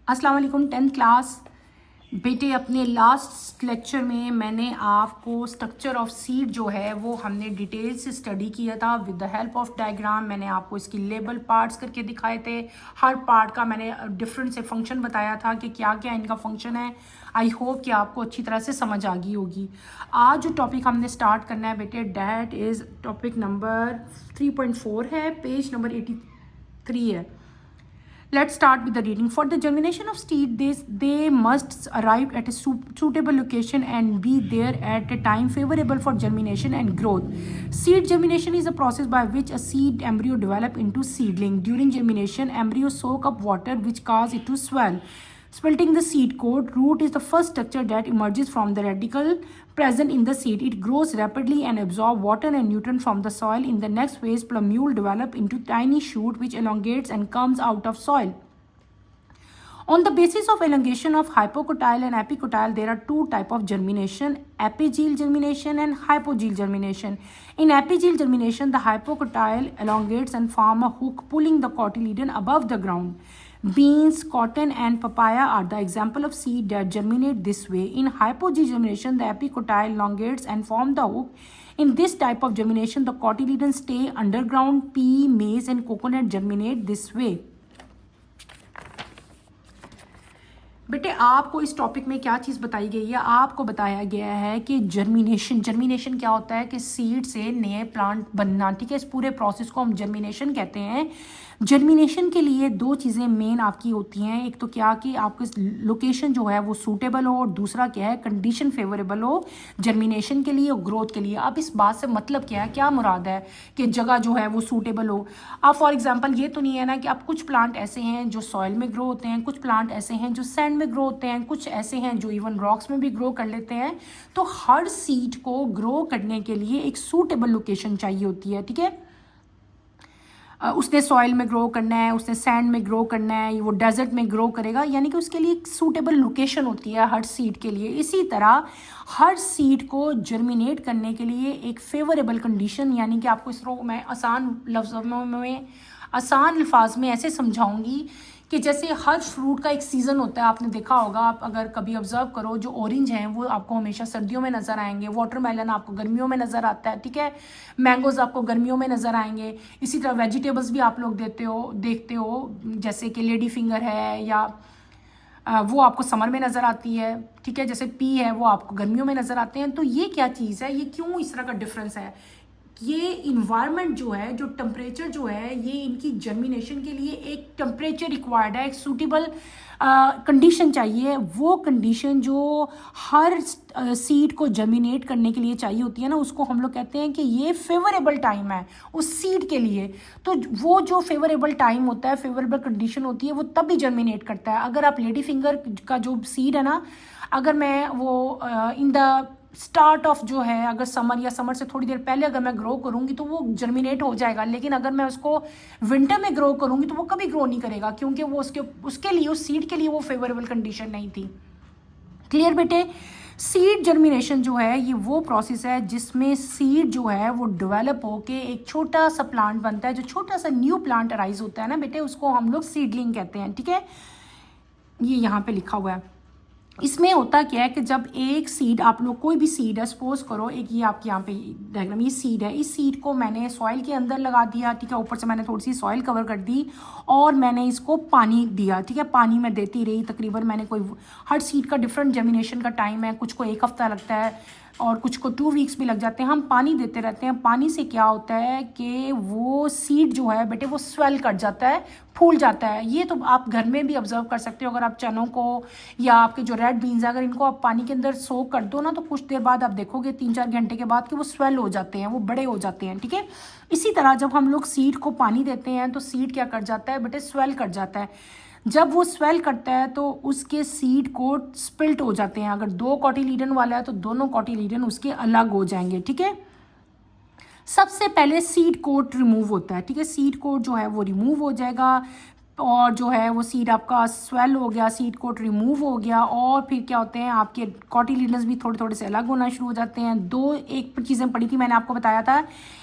अस्सलाम वालेकुम 10th class बेटे। अपने लास्ट लेक्चर में मैंने आपको स्ट्रक्चर ऑफ सीड जो है वो हमने डिटेल से स्टडी किया था with the help of diagram. मैंने आपको इसकी लेबल पार्ट्स करके दिखाए थे। हर पार्ट का मैंने डिफरेंट से फंक्शन बताया था कि क्या क्या इनका फंक्शन है। आई होप कि आपको अच्छी तरह से समझ आ गई होगी। आज जो टॉपिक हमने स्टार्ट करना है बेटे, डैट इज़ टॉपिक नंबर 3.4 है, पेज नंबर 83 है। Let's start with the reading. For the germination of seed, they must arrive at a suitable location and be there at a time favorable for germination and growth. Seed germination is a process by which a seed embryo develop into seedling. During germination, embryo soak up water which cause it to swell. Splitting the seed coat, root is the first structure that emerges from the radicle present in the seed. It grows rapidly and absorbs water and nutrients from the soil. In the next phase, plumule develop into tiny shoot which elongates and comes out of soil. On the basis of elongation of hypocotyle and epicotyle, there are two types of germination: epigeel germination and hypogeel germination. In epigeel germination, the hypocotyle elongates and form a hook pulling the cotyledon above the ground. Beans, cotton and papaya are the example of seed that germinate this way. In hypogeel germination, the epicotyle elongates and form the hook. In this type of germination, the cotyledon stay underground. Pea, maize and coconut germinate this way. बेटे, आपको इस topic में क्या चीज़ बताई गई है? आपको बताया गया है कि जर्मिनेशन क्या होता है कि सीड से नए प्लांट बनना। ठीक है, इस पूरे प्रोसेस को हम जर्मिनेशन कहते हैं। जर्मिनेशन के लिए दो चीज़ें मेन आपकी होती हैं। एक तो क्या कि आपकी लोकेशन जो है वो सूटेबल हो, और दूसरा क्या है, कंडीशन फेवरेबल हो जर्मिनेशन के लिए और ग्रोथ के लिए। अब इस बात से मतलब क्या है, क्या मुराद है कि जगह जो है वो सूटेबल हो। अब फॉर एग्जांपल ये तो नहीं है ना कि आप कुछ प्लांट ऐसे हैं जो सॉइल में ग्रो होते हैं, कुछ प्लांट ऐसे हैं जो सैंड में ग्रो होते हैं, कुछ ऐसे हैं जो इवन रॉक्स में भी ग्रो कर लेते हैं। तो हर सीड को ग्रो करने के लिए एक सूटेबल लोकेशन चाहिए होती है। ठीक है, उसने सॉइल में ग्रो करना है, उसने सैंड में ग्रो करना है, वो डेजर्ट में ग्रो करेगा, यानी कि उसके लिए एक सूटेबल लोकेशन होती है हर सीड के लिए। इसी तरह हर सीड को जर्मिनेट करने के लिए एक फेवरेबल कंडीशन, यानी कि आपको इसको मैं आसान अल्फाज में ऐसे समझाऊंगी कि जैसे हर फ्रूट का एक सीज़न होता है। आपने देखा होगा, आप अगर कभी ऑब्जर्व करो, जो ऑरेंज हैं वो आपको हमेशा सर्दियों में नज़र आएंगे, वाटरमेलन आपको गर्मियों में नज़र आता है। ठीक है, मैंगोज़ आपको गर्मियों में नज़र आएंगे। इसी तरह वेजिटेबल्स भी आप लोग देखते हो, जैसे कि लेडी फिंगर है या वो आपको समर में नज़र आती है। ठीक है, जैसे पी है वो आपको गर्मियों में नज़र आते हैं। तो ये क्या चीज़ है, ये क्यों इस तरह का डिफरेंस है? ये इन्वायरमेंट जो है, जो टेम्परेचर जो है, ये इनकी जर्मिनेशन के लिए एक टेम्परेचर रिक्वायर्ड है, एक सूटेबल कंडीशन चाहिए। वो कंडीशन जो हर सीड को जर्मिनेट करने के लिए चाहिए होती है ना, उसको हम लोग कहते हैं कि ये फेवरेबल टाइम है उस सीड के लिए। तो वो जो फेवरेबल टाइम होता है, फेवरेबल कंडीशन होती है, वो तब भी जर्मिनेट करता है। अगर आप लेडी फिंगर का जो सीड है ना, अगर मैं वो इन द स्टार्ट ऑफ जो है, अगर समर या समर से थोड़ी देर पहले अगर मैं ग्रो करूंगी तो वो जर्मिनेट हो जाएगा। लेकिन अगर मैं उसको विंटर में ग्रो करूंगी तो वो कभी ग्रो नहीं करेगा, क्योंकि वो उसके लिए, उस सीड के लिए वो फेवरेबल कंडीशन नहीं थी। क्लियर बेटे? सीड जर्मिनेशन जो है ये वो प्रोसेस है जिसमें सीड जो है वो डेवलप होके एक छोटा सा प्लांट बनता है। जो छोटा सा न्यू प्लांट अराइज होता है ना बेटे, उसको हम लोग सीडलिंग कहते हैं। ठीक है, ये यहाँ पे लिखा हुआ है। इसमें होता क्या है कि जब एक सीड, आप लोग कोई भी सीड है, सपोज करो एक ये आपके यहाँ पे डायग्राम, ये सीड है, इस सीड को मैंने सॉइल के अंदर लगा दिया। ठीक है, ऊपर से मैंने थोड़ी सी सॉइल कवर कर दी और मैंने इसको पानी दिया। ठीक है, पानी मैं देती रही, तकरीबन मैंने कोई, हर सीड का डिफरेंट जर्मिनेशन का टाइम है, कुछ को 1 हफ्ता लगता है और कुछ को 2 वीक्स भी लग जाते हैं। हम पानी देते रहते हैं। पानी से क्या होता है कि वो सीड जो है बेटे वो स्वेल कर जाता है, फूल जाता है। ये तो आप घर में भी ऑब्जर्व कर सकते हो। अगर आप चनों को या आपके जो रेड बीन्स है, अगर इनको आप पानी के अंदर सोक कर दो ना, तो कुछ देर बाद आप देखोगे 3-4 घंटे के बाद कि वो स्वेल हो जाते हैं, वो बड़े हो जाते हैं। ठीक है, इसी तरह जब हम लोग सीड को पानी देते हैं तो सीड क्या कर जाता है बेटे, स्वेल कर जाता है। जब वो स्वेल करता है तो उसके सीड को स्पिल्ट हो जाते हैं। अगर 2 कॉटिलीडन वाला है तो दोनों कॉटिलीडन उसके अलग हो जाएंगे। ठीक है, सबसे पहले सीड कोट रिमूव होता है। ठीक है, सीड कोट जो है वो रिमूव हो जाएगा। और जो है वो सीड आपका स्वेल हो गया, सीड कोट रिमूव हो गया, और फिर क्या होते हैं आपके कॉटिलीडन्स भी थोड़े थोड़े से अलग होना शुरू हो जाते हैं। एक चीज़ें पढ़ी थी मैंने आपको बताया था,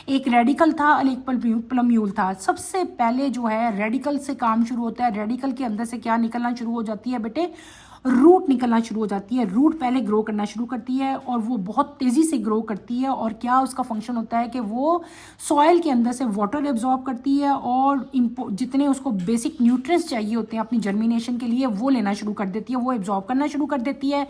एक रेडिकल था और एक प्लम्यूल था। सबसे पहले जो है रेडिकल से काम शुरू होता है। रेडिकल के अंदर से क्या निकलना शुरू हो जाती है बेटे, रूट निकलना शुरू हो जाती है। रूट पहले ग्रो करना शुरू करती है और वो बहुत तेज़ी से ग्रो करती है, और क्या उसका फंक्शन होता है कि वो सॉइल के अंदर से वाटर एब्जॉर्ब करती है और जितने उसको बेसिक न्यूट्रिएंट्स चाहिए होते हैं अपनी जर्मिनेशन के लिए वो लेना शुरू कर देती है, वो एब्जॉर्ब करना शुरू कर देती है।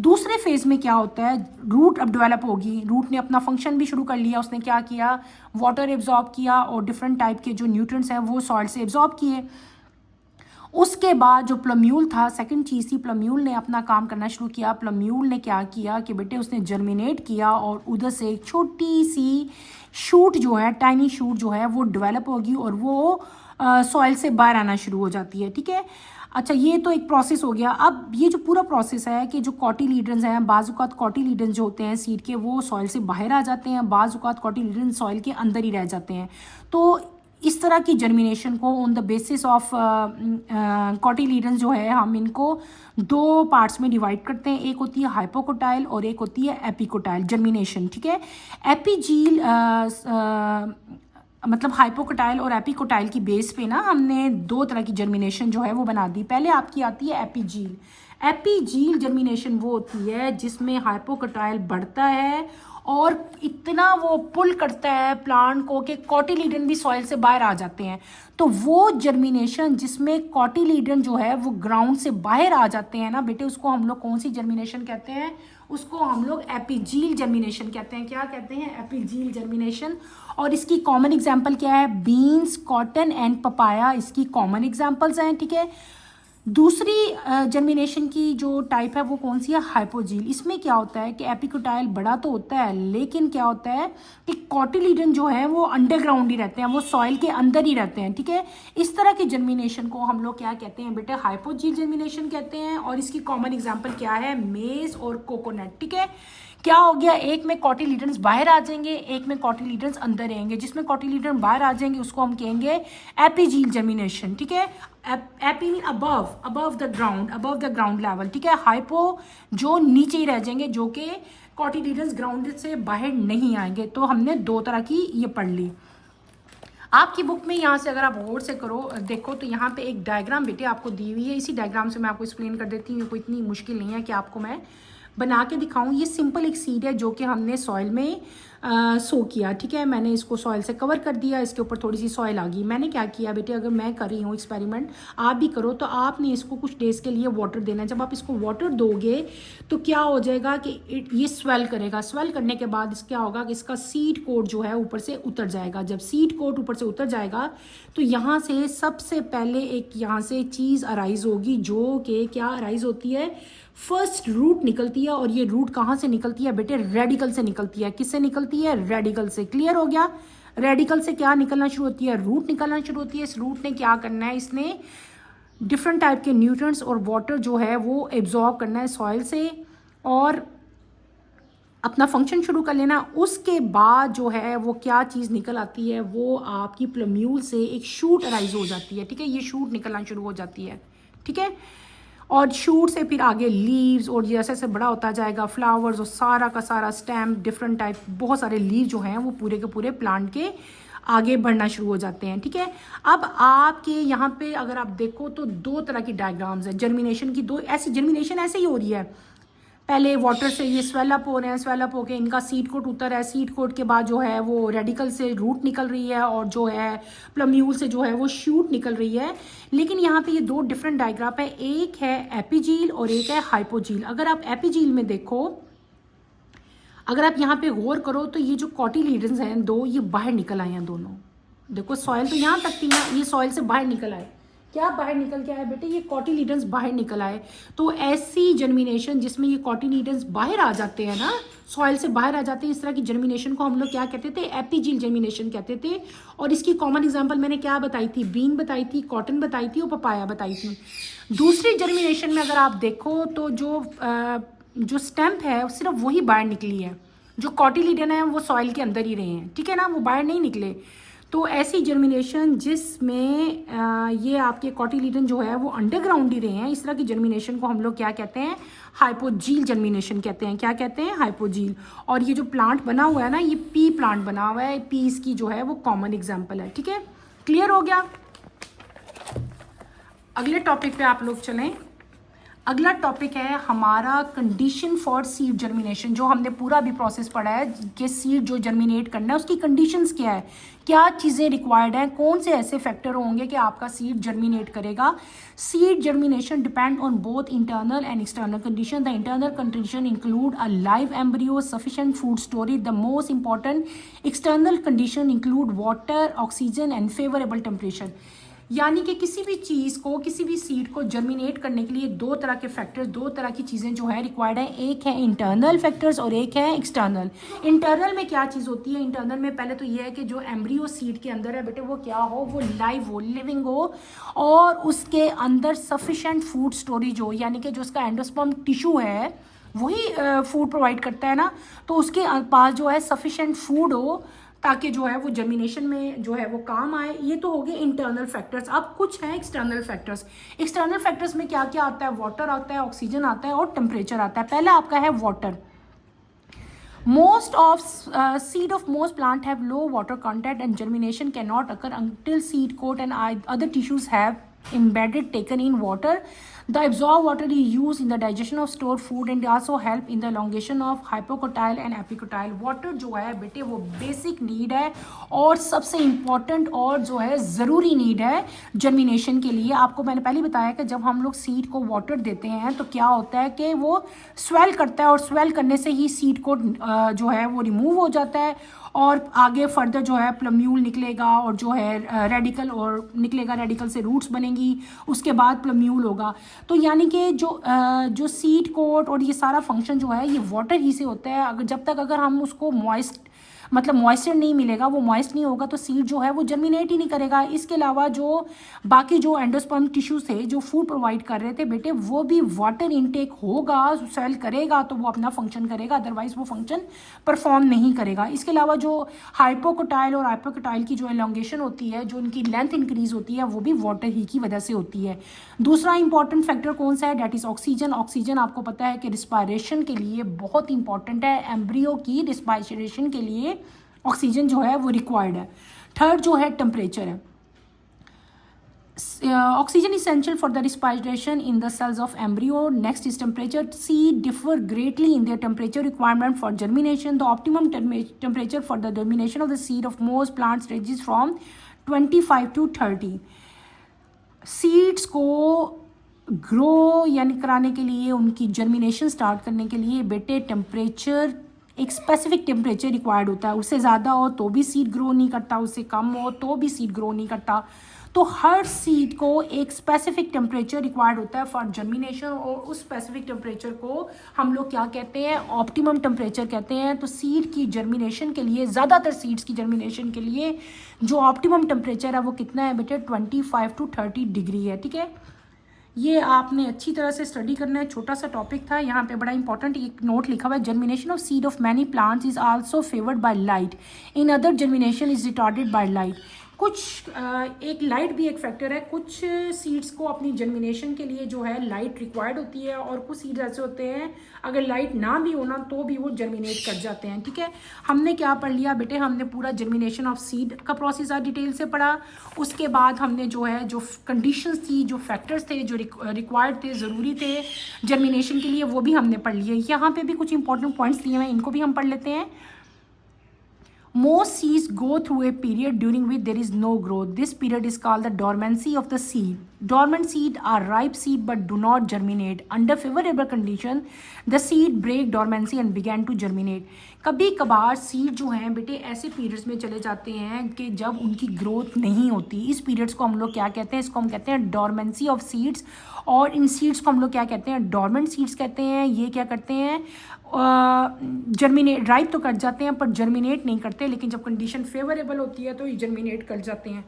दूसरे फेज़ में क्या होता है, रूट अब डेवलप होगी, रूट ने अपना फंक्शन भी शुरू कर लिया। उसने क्या किया, वाटर एब्जॉर्ब किया और डिफरेंट टाइप के जो न्यूट्रिएंट्स हैं वो सॉइल से एब्जॉर्ब किए। उसके बाद जो प्लम्यूल था, सेकंड चीज़ थी, प्लम्यूल ने अपना काम करना शुरू किया। प्लम्यूल ने क्या किया कि बेटे उसने जर्मिनेट किया और उधर से एक छोटी सी शूट जो है, टाइनी शूट जो है वो डेवलप होगी और वो सॉइल से बाहर आना शुरू हो जाती है। ठीक है, अच्छा ये तो एक प्रोसेस हो गया। अब ये जो पूरा प्रोसेस है कि जो कॉटिलीडन्स हैं, बाज़-औक़ात कॉटिलीडन्स जो होते हैं सीड के वो सॉइल से बाहर आ जाते हैं, बाज़-औक़ात कॉटिलीडन्स सॉइल के अंदर ही रह जाते हैं। तो इस तरह की जर्मिनेशन को on the basis of cotyledons जो है हम इनको दो पार्ट्स में डिवाइड करते हैं। एक होती है हाइपोकोटाइल और एक होती है एपिकोटाइल जर्मिनेशन। ठीक है, एपीजील मतलब हाइपोकोटाइल और एपिकोटाइल की बेस पे ना हमने दो तरह की जर्मिनेशन जो है वो बना दी। पहले आपकी आती है एपीजील। एपीजील जर्मिनेशन वो होती है जिसमें हाइपोकोटाइल बढ़ता है और इतना वो पुल करता है प्लांट को कि कॉटिलीडन भी सॉइल से बाहर आ जाते हैं। तो वो जर्मिनेशन जिसमें कॉटिलीडन जो है वो ग्राउंड से बाहर आ जाते हैं ना बेटे, उसको हम लोग कौन सी जर्मिनेशन कहते हैं, उसको हम लोग एपीजील जर्मिनेशन कहते हैं। क्या कहते हैं, एपीजील जर्मिनेशन। और इसकी कॉमन एग्जांपल क्या है, बीन्स, कॉटन एंड पपाया इसकी कॉमन एग्जांपल्स हैं। ठीक है, दूसरी जर्मिनेशन की जो टाइप है वो कौन सी है, हाइपोजील। इसमें क्या होता है कि एपिकोटाइल बड़ा तो होता है लेकिन क्या होता है कि कॉटिलीडन जो है वो अंडरग्राउंड ही रहते हैं, वो सॉइल के अंदर ही रहते हैं। ठीक है, इस तरह की जर्मिनेशन को हम लोग क्या कहते हैं बेटे, हाइपोजील जर्मिनेशन कहते हैं। और इसकी कॉमन एग्जांपल क्या है, मेज और कोकोनट। ठीक है, क्या हो गया, एक में कॉटिलीडन्स बाहर आ जाएंगे, एक में कॉटिलीडन्स अंदर रहेंगे। जिसमें कॉटिलीडन बाहर आ जाएंगे उसको हम कहेंगे एपीजील जर्मिनेशन। ठीक है, AP mean above the ground level. ठीक है, हाइपो जो नीचे ही रह जाएंगे, जो कि कॉटिलीडन्स ग्राउंड से बाहर नहीं आएंगे। तो हमने दो तरह की ये पढ़ ली। आपकी बुक में यहाँ से अगर आप गौर से करो देखो तो यहाँ पे एक डायग्राम बेटे आपको दी हुई है। इसी डायग्राम से मैं आपको एक्सप्लेन कर देती हूँ, कोई इतनी मुश्किल नहीं है कि आपको मैं बना के दिखाऊं। ये सिंपल एक सीड है जो कि हमने सॉइल में सो किया। ठीक है, मैंने इसको सॉइल से कवर कर दिया, इसके ऊपर थोड़ी सी सॉइल आ गई। मैंने क्या किया बेटे, अगर मैं कर रही हूँ एक्सपेरिमेंट, आप भी करो, तो आपने इसको कुछ डेज के लिए वाटर देना है। जब आप इसको वाटर दोगे तो क्या हो जाएगा कि ये स्वेल करेगा। स्वेल करने के बाद क्या होगा कि इसका सीड कोट जो है ऊपर से उतर जाएगा। जब सीड कोट ऊपर से उतर जाएगा तो यहाँ से सबसे पहले एक यहाँ से चीज़ अराइज होगी, जो कि क्या अराइज होती है, फर्स्ट रूट निकलती है। और ये रूट कहाँ से निकलती है बेटे, रेडिकल से निकलती है। किससे निकलती है, रेडिकल से। क्लियर हो गया, रेडिकल से क्या निकलना शुरू होती है, रूट निकलना शुरू होती है। इस रूट ने क्या करना है, इसने डिफरेंट टाइप के न्यूट्रिएंट्स और वाटर जो है वो एब्जॉर्ब करना है सॉइल से और अपना फंक्शन शुरू कर लेना। उसके बाद जो है वो क्या चीज़ निकल आती है, वो आपकी प्लम्यूल से एक शूट अराइज हो जाती है। ठीक है, ये शूट निकलना शुरू हो जाती है। ठीक है, और शूट से फिर आगे लीव्स और जैसे जैसे बड़ा होता जाएगा फ्लावर्स और सारा का सारा स्टेम, डिफरेंट टाइप बहुत सारे लीव जो हैं वो पूरे के पूरे प्लांट के आगे बढ़ना शुरू हो जाते हैं। ठीक है, अब आपके यहाँ पे अगर आप देखो तो दो तरह की डायग्राम्स है जर्मिनेशन की। दो ऐसी जर्मिनेशन ऐसे ही हो रही है, पहले वाटर से ये स्वेलअप हो रहे हैं, स्वेलअप होके इनका सीड कोट उतर है, सीड कोट के बाद जो है वो रेडिकल से रूट निकल रही है और जो है प्लम्यूल से जो है वो शूट निकल रही है। लेकिन यहाँ पे ये दो डिफरेंट डायग्राम है, एक है एपीजील और एक है हाइपोजील। अगर आप एपीजील में देखो, अगर आप यहाँ पे गौर करो तो ये जो कॉटिलीडन्स हैं दो, ये बाहर निकल आए हैं दोनों। देखो सॉइल तो यहाँ तक थी ना, ये सॉइल से बाहर निकल आए। क्या बाहर निकल के आए बेटे, ये कॉटिलीडन्स बाहर निकल आए। तो ऐसी जर्मिनेशन जिसमें ये कॉटिलीडन्स बाहर आ जाते हैं ना, सॉइल से बाहर आ जाते हैं, इस तरह की जर्मिनेशन को हम लोग क्या कहते थे, एपीजील जर्मिनेशन कहते थे। और इसकी कॉमन एग्जांपल मैंने क्या बताई थी, बीन बताई थी, कॉटन बताई थी और पपाया बताई थी। दूसरी जर्मिनेशन में अगर आप देखो तो जो स्टेम्प है सिर्फ वही बाहर निकली है, जो कॉटिलीडन है वो सॉइल के अंदर ही रहे हैं। ठीक है ना, वो बाहर नहीं निकले। तो ऐसी जर्मिनेशन जिसमें ये आपके कॉटिलीडन जो है वो अंडरग्राउंड ही रहे हैं, इस तरह की जर्मिनेशन को हम लोग क्या कहते हैं, हाइपोजील जर्मिनेशन कहते हैं। क्या कहते हैं? हाइपोजील। और ये जो प्लांट बना हुआ है ना, ये पी प्लांट बना हुआ है, पी इसकी जो है वो कॉमन एग्जाम्पल है। ठीक है, क्लियर हो गया? अगले टॉपिक पे आप लोग चलें। अगला टॉपिक है हमारा कंडीशन फॉर सीड जर्मिनेशन। जो हमने पूरा भी प्रोसेस पढ़ा है कि सीड जो जर्मिनेट करना है उसकी कंडीशंस क्या है, क्या चीज़ें रिक्वायर्ड हैं, कौन से ऐसे फैक्टर होंगे कि आपका सीड जर्मिनेट करेगा। Seed germination depend on both internal and external condition. The internal condition include a live embryo, sufficient food storage. The most important external condition include water, oxygen and favourable temperature. यानी कि किसी भी चीज़ को, किसी भी seed को germinate करने के लिए दो तरह के फैक्टर्स, दो तरह की चीज़ें जो है रिक्वायर्ड है। एक है इंटरनल फैक्टर्स और एक है एक्सटर्नल। इंटरनल में क्या चीज़ होती है? इंटरनल में पहले तो ये है कि जो एम्ब्रियो सीड के अंदर है बेटे वो क्या हो, वो लाइव हो, लिविंग हो, और उसके अंदर सफिशेंट फूड स्टोरेज हो। यानी कि जो उसका एंडोस्पर्म टिश्यू है वही फूड प्रोवाइड करता है ना, तो उसके पास जो है सफिशेंट फूड हो ताकि जो है वो जर्मिनेशन में जो है वो काम आए। ये तो हो गए इंटरनल फैक्टर्स। अब कुछ हैं एक्सटर्नल फैक्टर्स। एक्सटर्नल फैक्टर्स में क्या क्या आता है? वाटर आता है, ऑक्सीजन आता है और टेम्परेचर आता है। पहला आपका है water. Most of seed of most plant have low water content and germination cannot occur until seed coat and other tissues have embedded taken in water. The absorbed water is used in the digestion of stored food and also help in the elongation of hypocotyle and epicotyle. Water जो है बेटे वो basic need है और सबसे important और जो है ज़रूरी नीड है जर्मिनेशन के लिए। आपको मैंने पहले बताया कि जब हम लोग सीड को वाटर देते हैं तो क्या होता है कि वो स्वेल करता है और स्वेल करने से ही सीड को जो है वो रिमूव हो जाता है और आगे फर्दर जो है प्लम्यूल निकलेगा और जो है रेडिकल और निकलेगा, रेडिकल से रूट्स बनेंगी, उसके बाद प्लम्यूल होगा। तो यानी कि जो सीड कोट और ये सारा फंक्शन जो है ये वाटर ही से होता है। अगर जब तक अगर हम उसको मॉइस्ट मतलब मॉइस्चर नहीं मिलेगा, वो मॉइस्ट नहीं होगा तो सीड जो है वो जर्मिनेट ही नहीं करेगा। इसके अलावा जो बाकी जो एंडोस्पर्म टिश्यूज थे जो फूड प्रोवाइड कर रहे थे बेटे वो भी वाटर इनटेक होगा, सेल करेगा तो वो अपना फंक्शन करेगा, अदरवाइज वो फंक्शन परफॉर्म नहीं करेगा। इसके अलावा जो हाइपोकोटाइल और हाइपोकोटाइल की जो एलोंगेशन होती है, जो उनकी लेंथ इंक्रीज होती है, वो भी वाटर ही की वजह से होती है। दूसरा इंपॉर्टेंट फैक्टर कौन सा है? That is oxygen. ऑक्सीजन आपको पता है कि रिस्पायरेशन के लिए बहुत इंपॉर्टेंट है। एम्ब्रियो की रिस्पायरेशन के लिए ऑक्सीजन जो है वो रिक्वायर्ड है। थर्ड जो है टेम्परेचर है। Oxygen essential for the respiration in the cells of embryo. Next is temperature. Seed differ greatly in their temperature requirement for germination. The optimum temperature for the germination of the seed of most plants ranges from 25 to 30. Seeds को grow यानी कराने के लिए, उनकी germination start करने के लिए बेटे टेम्परेचर, एक स्पेसिफिक टेम्परेचर रिक्वायर्ड होता है। उससे ज़्यादा हो तो भी सीड ग्रो नहीं करता, उससे कम हो तो भी सीड ग्रो नहीं करता। तो हर सीड को एक स्पेसिफिक टेम्परेचर रिक्वायर्ड होता है फॉर जर्मिनेशन, और उस स्पेसिफिक टेम्परेचर को हम लोग क्या कहते हैं? ऑप्टिमम टेम्परेचर कहते हैं। तो सीड की जर्मिनेशन के लिए, ज़्यादातर सीड्स की जर्मिनेशन के लिए जो ऑप्टिमम टेम्परेचर है वो कितना है बेटे? 25 to 30 डिग्री है। ठीक है, ये आपने अच्छी तरह से स्टडी करना है। छोटा सा टॉपिक था, यहाँ पे बड़ा इंपॉर्टेंट एक नोट लिखा हुआ है। Germination of seed of many plants is also favoured by light, in other germination is retarded by light. कुछ एक लाइट भी एक फैक्टर है। कुछ सीड्स को अपनी जर्मिनेशन के लिए जो है लाइट रिक्वायर्ड होती है, और कुछ सीड्स ऐसे होते हैं अगर लाइट ना भी होना तो भी वो जर्मिनेट कर जाते हैं। ठीक है, हमने क्या पढ़ लिया बेटे? हमने पूरा जर्मिनेशन ऑफ सीड का प्रोसेस डिटेल से पढ़ा। उसके बाद हमने जो है जो कंडीशंस थी, जो फैक्टर्स थे जो रिक्वायर्ड थे, ज़रूरी थे जर्मिनेशन के लिए, वो भी हमने पढ़ लिए। यहाँ पे भी कुछ इंपॉर्टेंट पॉइंट्स दिए हैं, इनको भी हम पढ़ लेते हैं। Most seeds go through a period during which there is no growth. This period is called the dormancy of the seed. Dormant seed are ripe seed but do not germinate. Under favorable condition, the seed break dormancy and began to germinate. कभी कभार seed जो हैं बेटे ऐसे periods में चले जाते हैं कि जब उनकी ग्रोथ नहीं होती। इस पीरियड्स को हम लोग क्या कहते हैं? इसको हम कहते हैं डॉर्मेंसी ऑफ सीड्स, और इन सीड्स को हम लोग क्या कहते हैं? डॉर्मेंट सीड्स कहते हैं। ये क्या करते हैं? जर्मिनेट, राइप तो कर जाते हैं पर जर्मिनेट नहीं करते, लेकिन जब कंडीशन फेवरेबल होती है तो ये जर्मिनेट कर जाते हैं।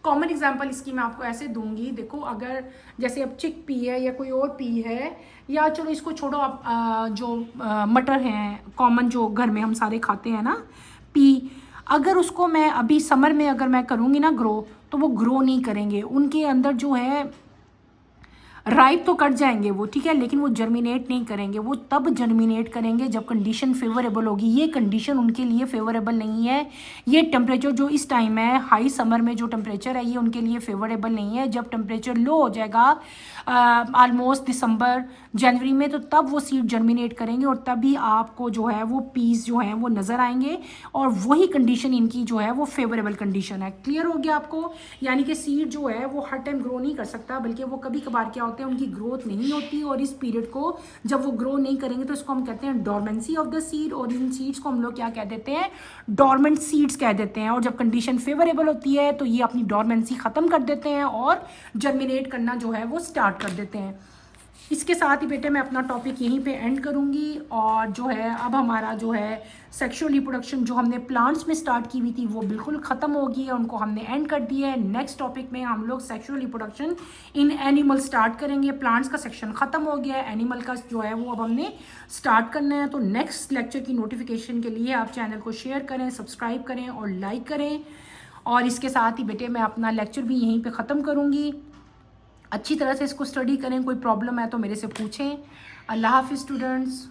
कॉमन एग्जांपल इसकी मैं आपको ऐसे दूंगी, देखो अगर जैसे अब चिक पी है या कोई और पी है, या चलो इसको छोड़ो, आप जो मटर हैं कॉमन जो घर में हम सारे खाते हैं ना, पी, अगर उसको मैं अभी समर में अगर मैं करूँगी ना ग्रो, तो वो ग्रो नहीं करेंगे, उनके अंदर जो है राइप तो कट जाएंगे वो, ठीक है, लेकिन वो जर्मिनेट नहीं करेंगे। वो तब जर्मिनेट करेंगे जब कंडीशन फेवरेबल होगी। ये कंडीशन उनके लिए फेवरेबल नहीं है। ये टेम्परेचर जो इस टाइम है हाई समर में जो टेम्परेचर है ये उनके लिए फेवरेबल नहीं है। जब टेम्परेचर लो हो जाएगा ऑलमोस्ट दिसंबर जनवरी में, तो तब वो सीड जर्मिनेट करेंगे और तभी आपको जो है वो पीस जो है वो नज़र आएंगे, और वही कंडीशन इनकी जो है वो फेवरेबल कंडीशन है। क्लियर हो गया आपको? यानी कि सीड जो है वो हर टाइम ग्रो नहीं कर सकता, बल्कि वो कभी कभार क्या होते हैं उनकी ग्रोथ नहीं होती, और इस पीरियड को जब वो ग्रो नहीं करेंगे तो इसको हम कहते हैं डॉर्मेंसी ऑफ द सीड, और इन सीड्स को हम लोग क्या कह देते हैं, डॉर्मेंट सीड्स कह देते हैं। और जब कंडीशन फेवरेबल होती है तो ये अपनी डॉर्मेंसी ख़त्म कर देते हैं और जर्मिनेट करना जो है वो स्टार्ट कर देते हैं। इसके साथ ही बेटे मैं अपना टॉपिक यहीं पे एंड करूँगी, और जो है अब हमारा जो है सेक्सुअल रिप्रोडक्शन जो हमने प्लांट्स में स्टार्ट की हुई थी वो बिल्कुल ख़त्म हो गई है, उनको हमने एंड कर दिया है। नेक्स्ट टॉपिक में हम लोग sexual reproduction in animal start करेंगे। प्लांट्स का सेक्शन ख़त्म हो गया है, एनिमल का जो है वो अब हमने स्टार्ट करना है। तो नेक्स्ट लेक्चर की नोटिफिकेशन के लिए आप चैनल को शेयर करें, सब्सक्राइब करें और लाइक करें। और इसके साथ ही बेटे मैं अपना लेक्चर भी यहीं पर ख़त्म करूँगी। अच्छी तरह से इसको स्टडी करें, कोई प्रॉब्लम है तो मेरे से पूछें। अल्लाह हाफिज़ स्टूडेंट्स।